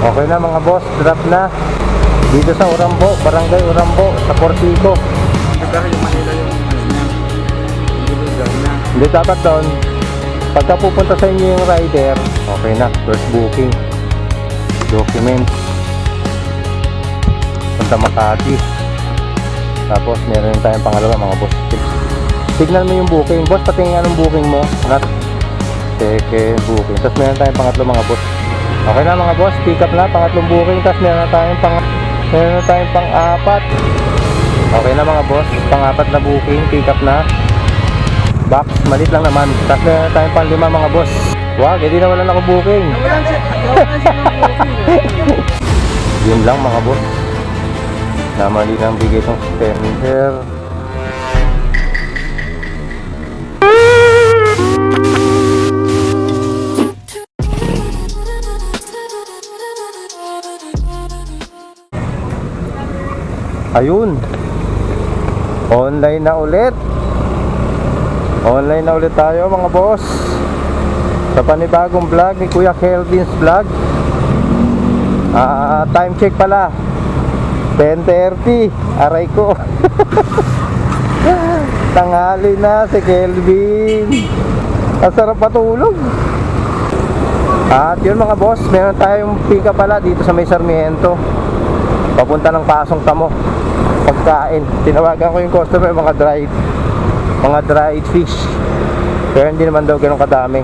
Okay na mga boss, drop na dito sa Urambo, Barangay Urambo, sa Portico. Lugar yung Manila yung ano niya, yung lugar na. Hindi dapat doon. Pagka pupunta sa inyo yung rider, okay na, first booking, document, punta Makati. Tapos meron tayong pangalawa mga boss. Tignan mo yung booking, boss, patingin anong booking mo, not second booking. Tapos meron tayong pangatlo mga boss. Okay na mga boss, pick up na, pangatlong booking. Tapos meron tayong pang-apat. Okay na mga boss, pang-apat na booking, pick up na. Box, malit lang naman. Tapos meron tayong pang-lima mga boss. Wag, hindi na wala na akong booking. Yun lang mga boss. Na mali lang bigay itong spender. Ayun, online na ulit tayo mga boss sa panibagong vlog ni Kuya Kelvin's Vlog. Time check pala 10:30, aray ko. Tanghali na si Kelvin, ang sarap matulog. At yun mga boss, meron tayong pika pala dito sa may Sarmiento, papunta ng Pasong Tamo. Pagkain, tinawagan ko yung customer, mga dried fish, pero hindi naman daw ganun kadami.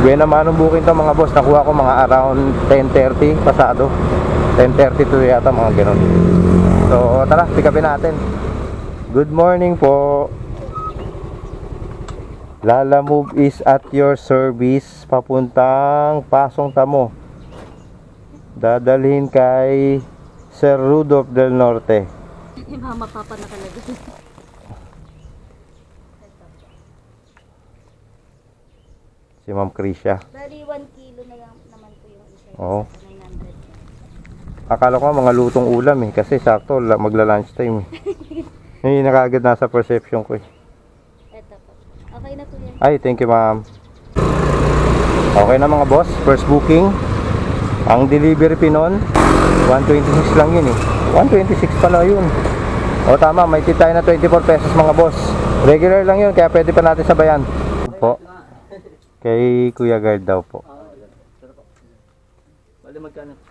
Buwan naman ang booking to mga boss, nakuha ko mga around 10:30 pasado, 10:32 yata, mga ganun. So tara, pick upin natin. Good morning po. Lala Move is at your service, papuntang Pasong Tamo. Dadalhin kay Sir Rudolph del Norte. Mama, papa nakalagay. Si Ma'am Krisha. Bali, 1 kilo na lang naman po yung isa. Oo. 900. Akala ko mga lutong ulam kasi sakto magla-lunch time. Hindi na kaagad nasa perception ko. Ito po. Okay na po yan. Ay, thank you ma'am. Okay na mga boss, first booking. Ang delivery fee nun, 126 lang yun 126 pala yun. O tama, may tip tayo na 24 pesos mga boss. Regular lang yun, kaya pwede pa natin sabayan. Po. Kay Kuya Guard daw po.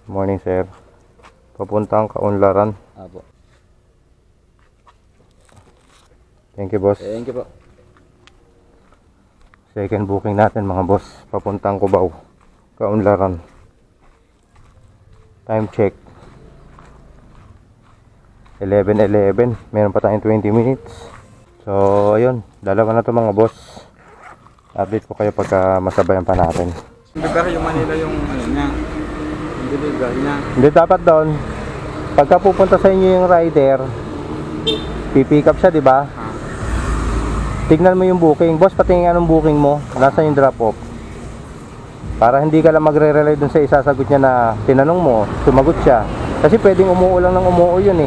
Morning sir. Papuntang Kaunlaran. Apo. Thank you boss. Thank you po. Second booking natin mga boss. Papuntang Cubao, Kaunlaran. Time check 11:11. Meron pa tayong 20 minutes. So ayun, dalawa na to mga boss. Update ko kayo pagka masabayan pa natin. Lugar yung Manila yung ano niya, yung lugar niya. Hindi dapat doon. Pagka pupunta sa inyo yung rider, pipick up siya, di ba? Tignan mo yung booking. Boss, patingin anong booking mo. Nasaan yung drop off? Para hindi ka lang magre-rely dun sa isasagot niya na tinanong mo, sumagot siya. Kasi pwedeng umuo lang ng umuo yun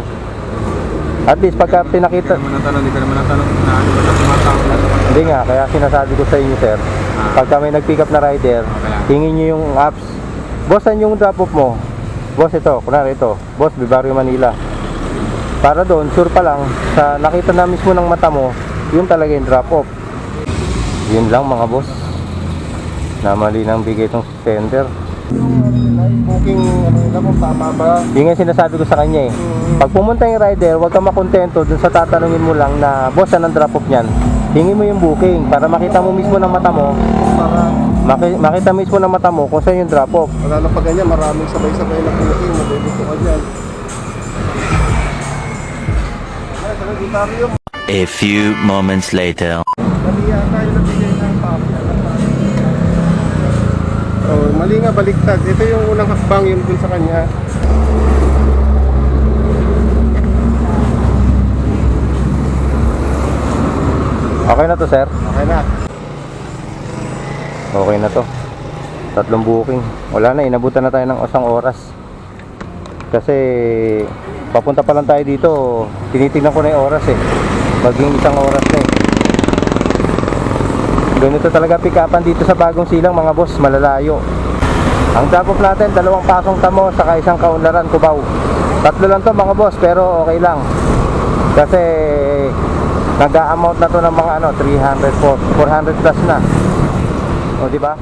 At least pagka pinakita... Hindi ka naman natanong na ano ba sa tumatawag na naman. Hindi nga, kaya sinasabi ko sa inyo sir, pagka may nag-pick up na rider, tingin nyo yung apps. Boss, saan yung drop off mo? Boss, ito, kunwari ito, Boss, Barrio Manila. Para doon, sure pa lang, sa nakita na mismo ng mata mo, yun talaga yung drop off. Yun lang mga boss. Na mali nang bigay itong sender. Yung booking, kung tama ba? Yun nga sinasabi ko sa kanya Pag pumunta yung rider, huwag kang makontento dun sa tatanungin mo lang na, boss, saan ang drop off niyan? Hingi mo yung booking para makita mo mismo ng mata mo. Makita mismo ng mata mo kung saan yung drop off. Wala na pa ganyan, maraming sabay-sabay na booking, mabibito ka dyan. A few moments later. Mali yata yung nabigay ng papi. Oh, mali nga, baliktad. Ito yung unang hakbang yun dun sa kanya. Okay na to sir? Okay na. Okay na to. 3 booking. Wala na, inabutan na tayo ng 1 oras. Kasi papunta pa lang tayo dito, tinitingnan ko na yung oras maging 1 oras na Ganito talaga pick upan dito sa Bagong Silang mga boss, malalayo. Ang drop off natin, 2 pasong tamo, saka 1 kaunlaran, Cubao. 3 lang to mga boss, pero okay lang. Kasi nag-a-amount na to ng mga 300, 400 plus na. O, di ba?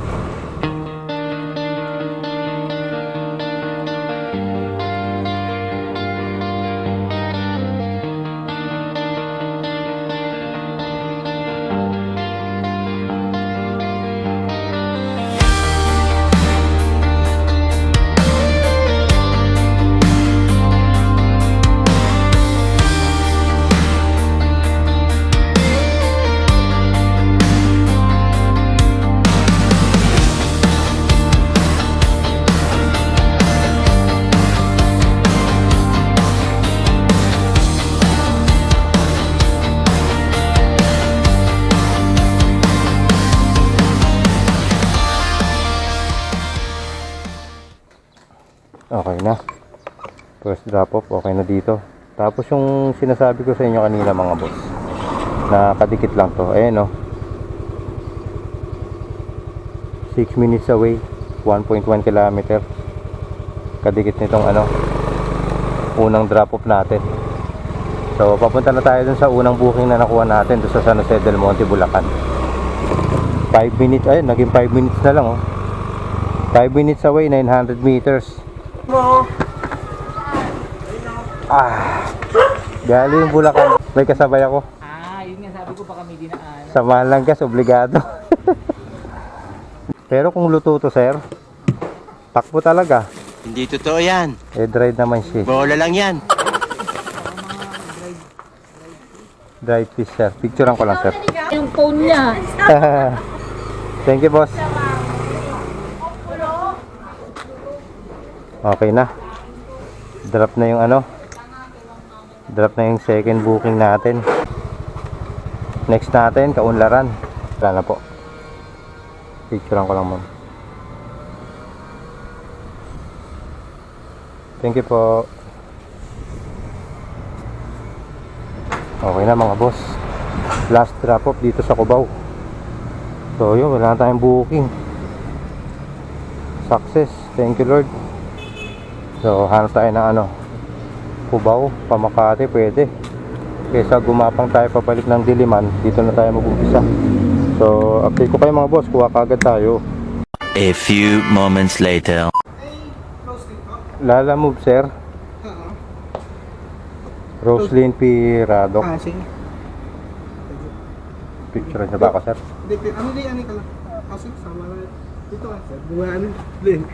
Okay na. First drop off, okay na dito. Tapos yung sinasabi ko sa inyo kanina mga boss, na kadikit lang to. Ayan, 6 minutes away, 1.1 kilometer. Kadikit nitong unang drop off natin. So papunta na tayo dun sa unang booking na nakuha natin dun sa San Jose del Monte, Bulacan. 5 minutes, ayun, naging 5 minutes na lang 5 minutes away, 900 meters. Galing yung Bulacan. May kasabay ako. Yun nga sabi ko baka may dinaan. Sa mahal ng gas, obligado. Pero kung luto to, sir, takbo talaga. Hindi totoo yan. Drive naman siya. Bola lang yan. Drive fish, sir. Picturean ko lang, sir. Yung phone niya. Thank you, boss. Okay na. Drop na yung drop na yung second booking natin. Next natin, Kaunlaran. Wala na po. Picturean ko lang mo. Thank you po. Okay na mga boss. Last drop off dito sa Cubao. So yun, wala na tayong booking. Success. Thank you Lord. So hanap tayo ng Cubao, Pamakati, pwede. Kaysa gumapang tayo pabalik ng Diliman, dito na tayo mag-umpisa. So update ko kayo mga boss, kuha kagad tayo. A few moments later. Lala move sir. Roslyn P. Radok. Sige. Picture niya ba ako sir? Ano ka lang? Kasi sama na dito sir. Buwan din.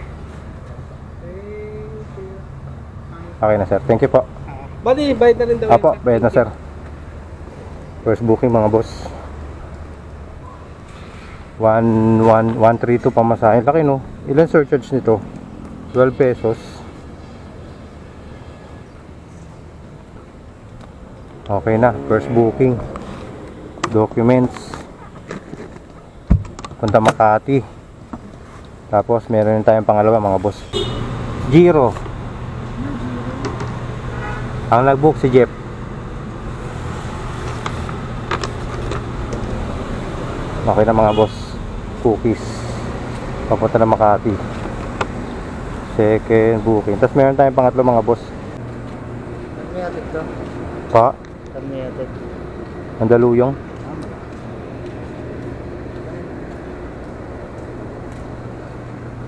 Okay na sir, thank you po. Bali, bayad na rin daw. Apo, bayad na sir. First booking mga boss. 132 pamasahe. Laki no? Ilan surcharge nito? 12 pesos. Okay na, first booking. Documents. Punta Makati. Tapos meron din tayong pangalawa mga boss. Giro. Ang nag-book si Jeff. Okay na mga boss. Cookies. Papunta na Makati. Second booking. Tapos meron tayong pangatlo mga boss. Termiatic to. Pa? Termiatic. Mandaluyong.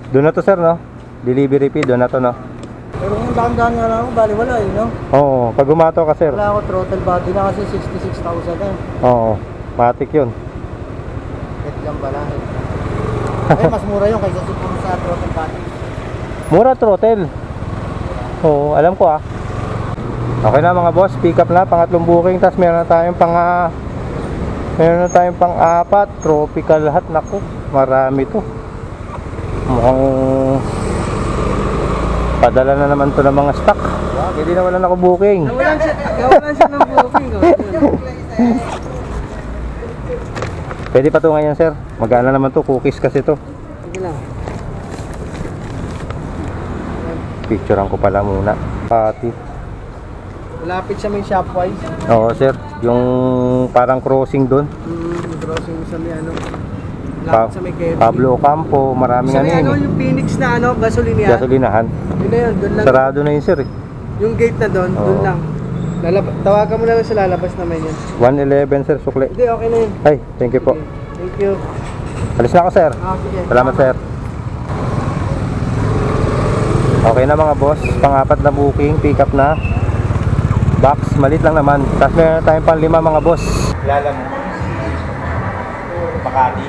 Doon na to sir no? Delivery fee doon na to no? Pero kung dahan-dahan nga lang ako, bali wala no? Oo, pag gumato ka sir. Wala ako throttle body na kasi 66,000 Oo, matik yun. Bet lang pala. Mas mura yun kaysa sa throttle body. Mura throttle. Oo, alam ko Okay na mga boss, pick up na, pangatlong booking. Tapos meron na tayong pang-apat, tropical lahat. Naku, marami to. Mukhang padala na naman to ng mga stock. Hindi na wala na ako booking. Gawalan siya ng booking. Pwede patungan yan sir. Magana naman to, cookies kasi to. Sige lang. Picturean ko pala muna. Pati. Malapit siya may Shopwise. Oo sir, yung parang crossing doon. Crossing sa may Lapit sa may Kevin. Pablo Ocampo, maraming Sa ano may yun eh. yung Phoenix na gasolinahan. Gasolinahan. Yun na yun, doon lang. Sarado na yun sir eh. Yung gate na doon, doon Oo. lang. Tawagan mo lang sa lalabas naman yun. 111 sir, sukli. Hindi, okay na yun. Ay, thank you po. Okay. Thank you. Alis na ako sir. Sige. Salamat sir. Okay na mga boss, pang-apat na booking, pick up na. Box, malit lang naman. Tapos meron tayong pang 5 mga boss. Kilala mo? Makati.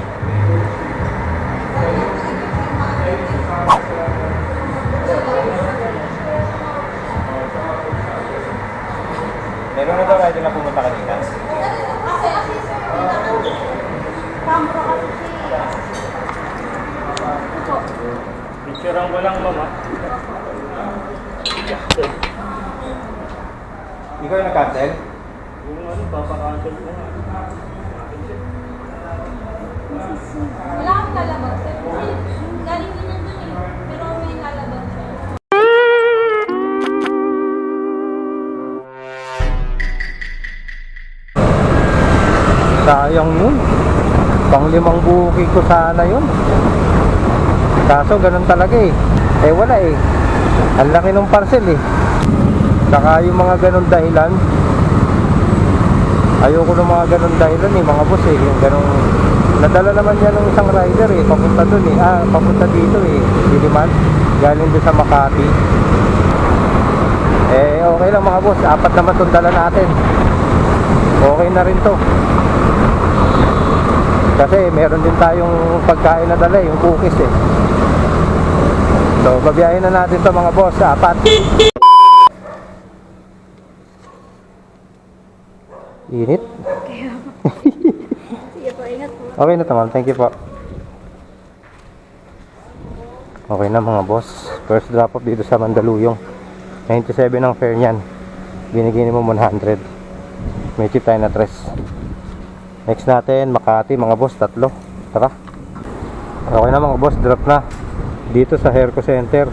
Meron na daw kayo na pumunta kanina? Picturean ko lang mama. Ikaw yung nag-cancel? Yung ano, papakancel ko nga. Wala akong lalabas. Galing din yan dun eh. Pero may lalabas siya. Sayang yun. Pang 5 booking ko sana yun. Kaso ganun talaga eh. Eh wala eh. Ang laki ng parcel eh. Saka yung mga ganun dahilan. Ayoko ng mga ganun dahilan eh, mga boss eh. Yung ganun. Nadala naman yan ng isang rider eh. Papunta dun eh. Papunta dito eh. Diliman. Galing doon sa Makati. Eh okay lang mga boss. 4 naman itong dala natin. Okay na rin to. Kasi meron din tayong pagkain na dala, yung cookies eh. So, babiyahin na natin to mga boss, 4. Init. Sige po, ingat po. Okay na taman, thank you po. Okay na mga boss. First drop off dito sa Mandaluyong. 97 ang fare niyan. Binigyan mo 100. May chip tayo na 3. Next natin, Makati, mga boss, 3. Tara. Okay na mga boss, drop na. Dito sa Herco Center.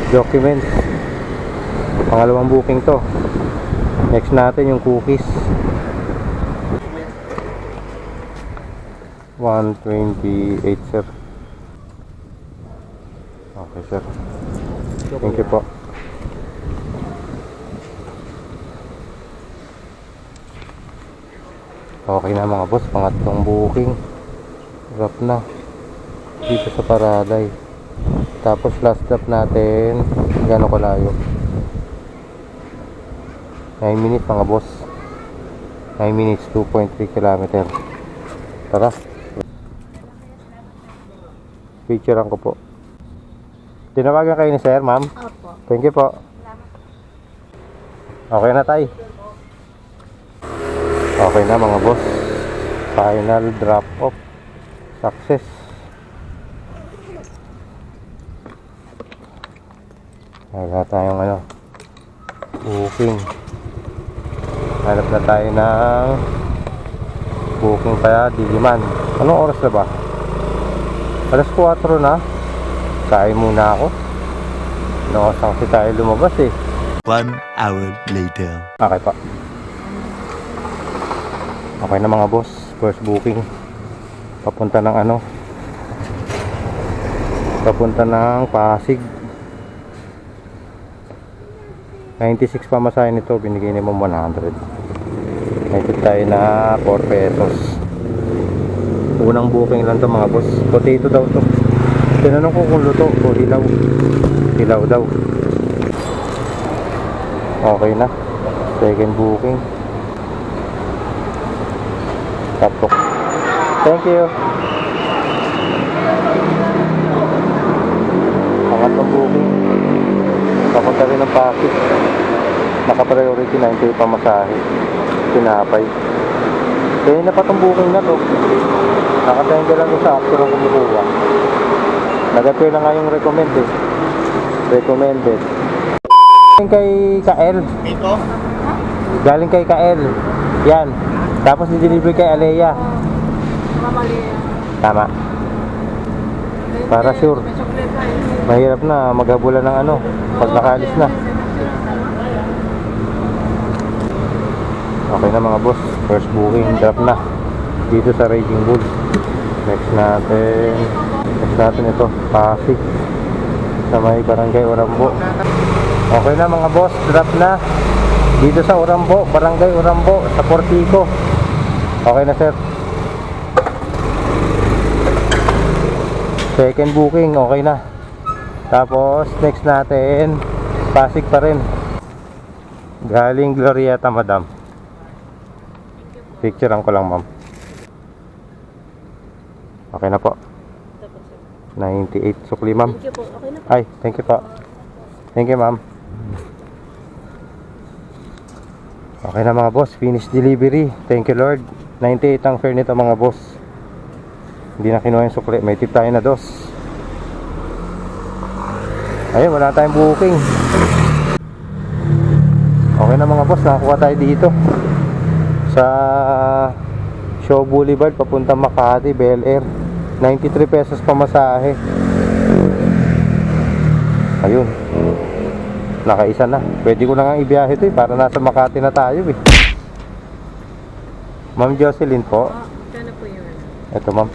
Documents. Pangalawang booking to. Next natin yung cookies. 128 sir. Okay sir. Thank you po. Okay na mga boss, pangatlong booking. Drop na dito sa Paraday. Tapos last drop natin, gano'ng kalayo? 9 minutes mga boss. 9 minutes, 2.3 km. Tara. Picturean ko po. Tinawagan kayo ni sir, ma'am? Opo. Thank you po. Okay na tay. Okay na mga boss. Final drop off. Success. Wala tayong ano, booking. Hanap na tayo ng booking pa Diliman. Anong oras na ba? Alas 4 na. Kain muna ako. Nakasang si tayo lumabas eh. 1 hour later. Okay pa. Okay na mga boss, first booking. Papunta ng ano? Papunta ng Pasig. 96 pamasahe nito, binigay ni Ma'am 100. Naitid tayo na 4 pesos. Unang booking lang to mga boss. Potato daw to. Tinanong ko kung luto o hilaw. Hilaw daw. Okay na. Second booking. Tapos. Thank you. Pangatlong booking. Papunta rin ng Pasig. Naka-priority 90 pamasahe. Tinapay. Kaya na pa itong booking na to. Nakatenga lang sa after ang kumukuha. Nag-appear na nga yung recommend eh. Recommended. Galing kay Kael. Dito? Galing kay Kael. Yan. Tapos di-deliver kay Alea. Tama. Para sure. Mahirap na maghabulan ng ano pag nakaalis na. Okay na mga boss. First booking drop na dito sa Raging Bull. Next natin ito, Pasig. Sa may Barangay Orambo. Okay na mga boss, drop na. Dito sa Orambo, Barangay Orambo, sa Portico. Okay na sir. Second booking, okay na. Tapos next natin, Pasig pa rin. Galing Glorieta, madam. Picturean ko lang, ma'am. Okay na po. 98 sukli, ma'am. Thank you po. Okay na. Ay, thank you po. Thank you, ma'am. Okay na mga boss, finish delivery. Thank you Lord. 98 ang fare nito mga boss. Hindi na kinuha yung sukli. May tip tayo na dos. Ayun, wala tayong booking. Okay na mga boss, nakakuha tayo dito sa Shaw Boulevard papunta Makati, Bel Air. 93 pesos pamasahe. Ayun, nakaisa na. Pwede ko na nga ibiyahe ito para nasa Makati na tayo Ma'am Jocelyn po. Kano po yun? Ito ma'am,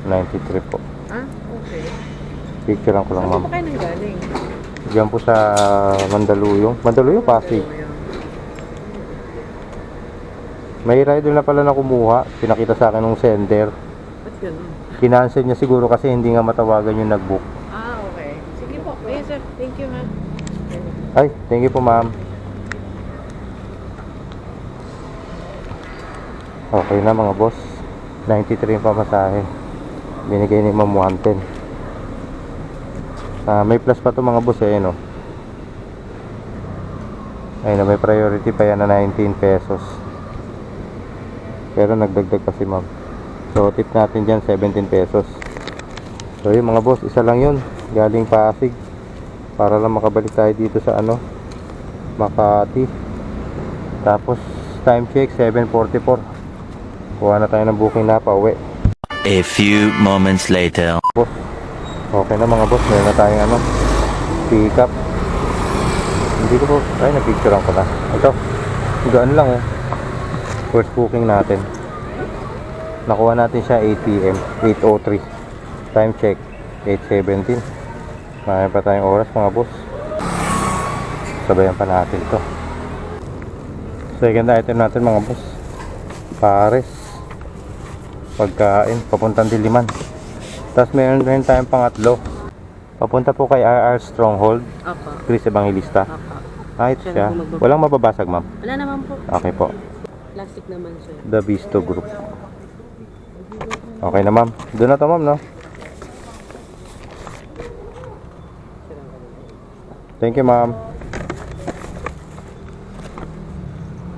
93 po. Okay. Picturean ko lang ma'am. Saan po kayo nang galing? Diyan po sa Mandaluyong. Mandaluyong, Pasig. May rider na pala na kumuha. Pinakita sa akin ng sender. Ba't ganun? Kinancel niya siguro kasi hindi nga matawagan yung nag-book. Okay. Sige po. Yes sir. Thank you ha. Ay, thank you po ma'am. Okay na mga boss. 93 yung pamasahe. Binigay ni Ma'am 110. May plus pa to mga boss no. Ayun na, may priority pa yan na 19 pesos. Pero nagdagdag pa si ma'am. So tip natin dyan 17 pesos. So yun mga boss, isa lang yun. Galing Pasig. Para lang makabalik tayo dito sa Makati. Tapos time check 7:44. Kuha na tayo ng booking na pauwi. A few moments later. Boss, okay na mga boss. Meron na tayong pick up. Hindi ko po, napicturean ko na. Ito, gaan lang first booking natin. Nakuha natin siya 8 PM, 8:03. Time check 8:17. Marami pa tayong oras mga boss. Sabayan pa natin to. Second item natin mga boss, pares, pagkain, papuntang Diliman. Tapos meron tayong pangatlo. Papunta po kay RR Stronghold, Opo. Chris Evangelista. Opo. Ito siya. Walang mababasag ma'am. Wala naman po. Okay po. Plastic naman sir. The Visto Group. Okay na ma'am. Doon na to ma'am no. Thank you ma'am.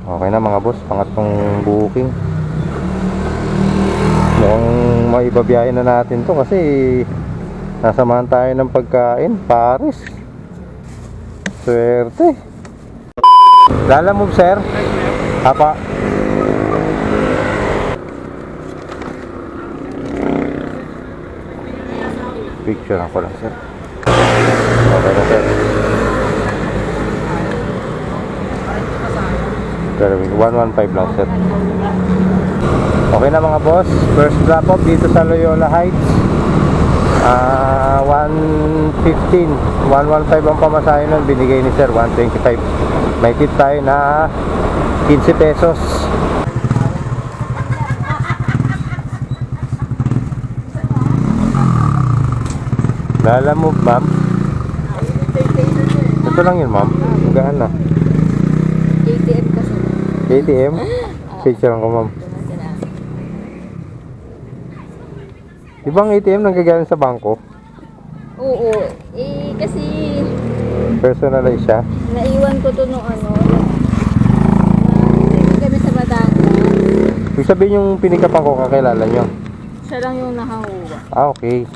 Okay na mga boss. Pangatlong booking. Mukhang maibabiyahin na natin to kasi nasamahan tayo ng pagkain. Paris. Swerte. Lala move sir. Apa. Picture ako lang sir. Okay na sir. Pero 115 lang sir. Okay na mga boss. First drop off dito sa Loyola Heights. 115 115 ang pamasahe nun. Binigay ni sir 125. May tip tayo na 15 pesos. Lala mo ma'am. Ito lang yun ma'am. Gaan na. ATM kasi. ATM? Picture lang ko ma'am. Di ba ang ATM nanggagaling sa bangko? Oo. Kasi Personalize siya? naiwan ko to nung hindi kami sa Batangas. Ibig sabihin yung pinikapan ko kakilala nyo? Siya lang yung nakahuwa. Okay.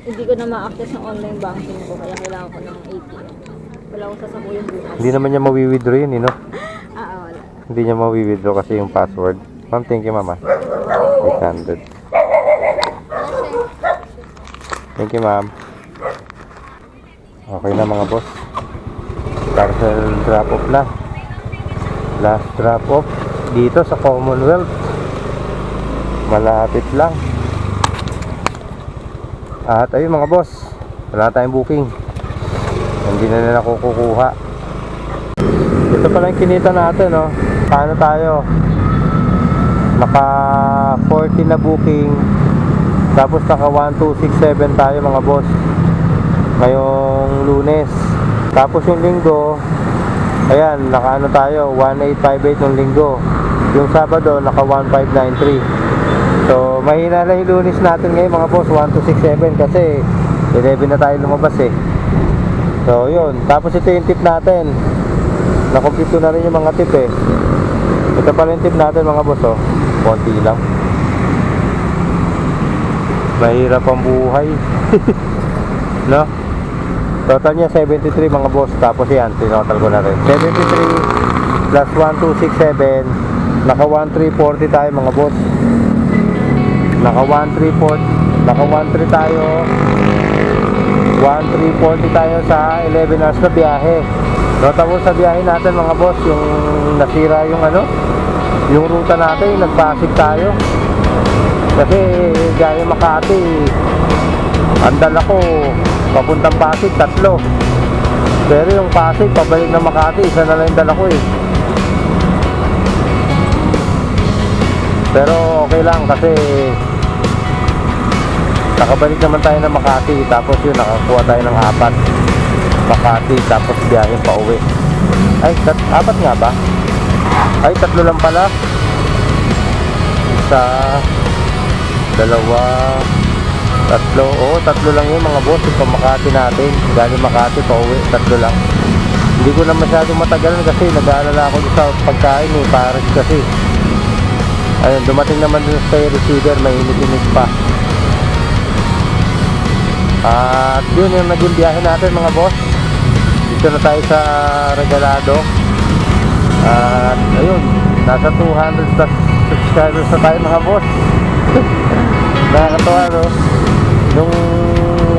Hindi ko na ma-access ng online banking ko kaya kailangan ko ng ATM. Wala akong sasakuyang bukas. Hindi naman niya mawi-withdraw yun no? Wala. Hindi niya mawi-withdraw kasi yung password. Ma'am, thank you mama. 800. Thank you ma'am. Okay na mga boss. Parcel drop off na. Last drop off dito sa Commonwealth. Malapit lang. At ayun mga boss, wala tayong booking. Hindi na nila kukuha. Ito pala yung kinita natin, no? Paano tayo? Naka 40 na booking. Tapos naka 1267 tayo mga boss ngayong Lunes. Tapos yung Linggo, ayan, naka ano tayo, 1858 yung Linggo. Yung Sabado, naka 1593. So, mahina lang yung Lunes natin ngayon mga boss, 1267 kasi 11 na tayo lumabas eh. So, yun. Tapos ito yung tip natin. Nakompute ko na rin yung mga tip eh. Ito pala yung tip natin mga boss, oh. Konti lang. Mahirap ang buhay. No? Total niya 73 mga boss. Tapos yan, tinotal ko na rin. 73 plus 1267. Naka 1340 tayo mga boss. Naka 1340. Naka 13 tayo. 1340 tayo sa 11 hours na biyahe. Notable sa biyahe natin mga boss, yung nasira yung ano, yung ruta natin, nagpasig tayo. Kasi gaya Makati, ang dala ko papuntang Pasig 3. Pero yung Pasig pabalik na Makati, isa na lang yung dala ko eh. Pero okay lang kasi nakabalik naman tayo ng Makati. Tapos yun, nakakuha tayo ng 4 Makati, tapos biyahe pa uwi. Ay, 4 nga ba? Ay, 3 lang pala. Isa, 2, 3. Oo, 3 lang yun mga boss. Ito Makati natin. Galing Makati pa uwi, 3 lang. Hindi ko na masyadong matagalan kasi nag-aalala ako sa pagkain eh. Paris kasi. Ayun, dumating naman dun sa receiver, may init-init pa. At yun yung naging biyahe natin mga boss. Dito na tayo sa Regalado. At ayun, nasa 200 plus subscribers na tayo mga boss. Nakakatawa no? Nung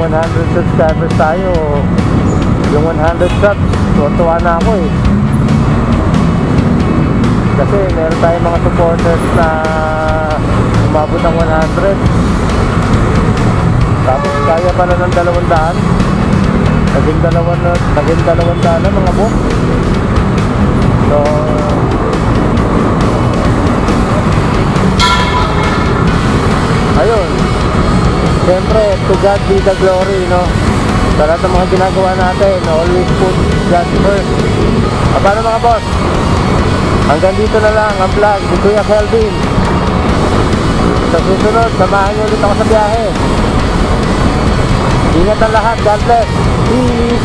100 subscribers tayo, yung 100 subs, tuwa na ako eh. Kasi meron tayong mga supporters na umabot ng 100. Tapos kaya pala ng 200. Naging 200 na mga boss. So ayun, siyempre to God be the glory, no? Sa lahat ng mga ginagawa natin, always put God first. Paano mga boss? Hanggang dito na lang ang vlog ni Kuya Kelvin. Sa susunod, samahan niyo ulit ako sa biyahe. Ingat ang lahat. God bless. Peace.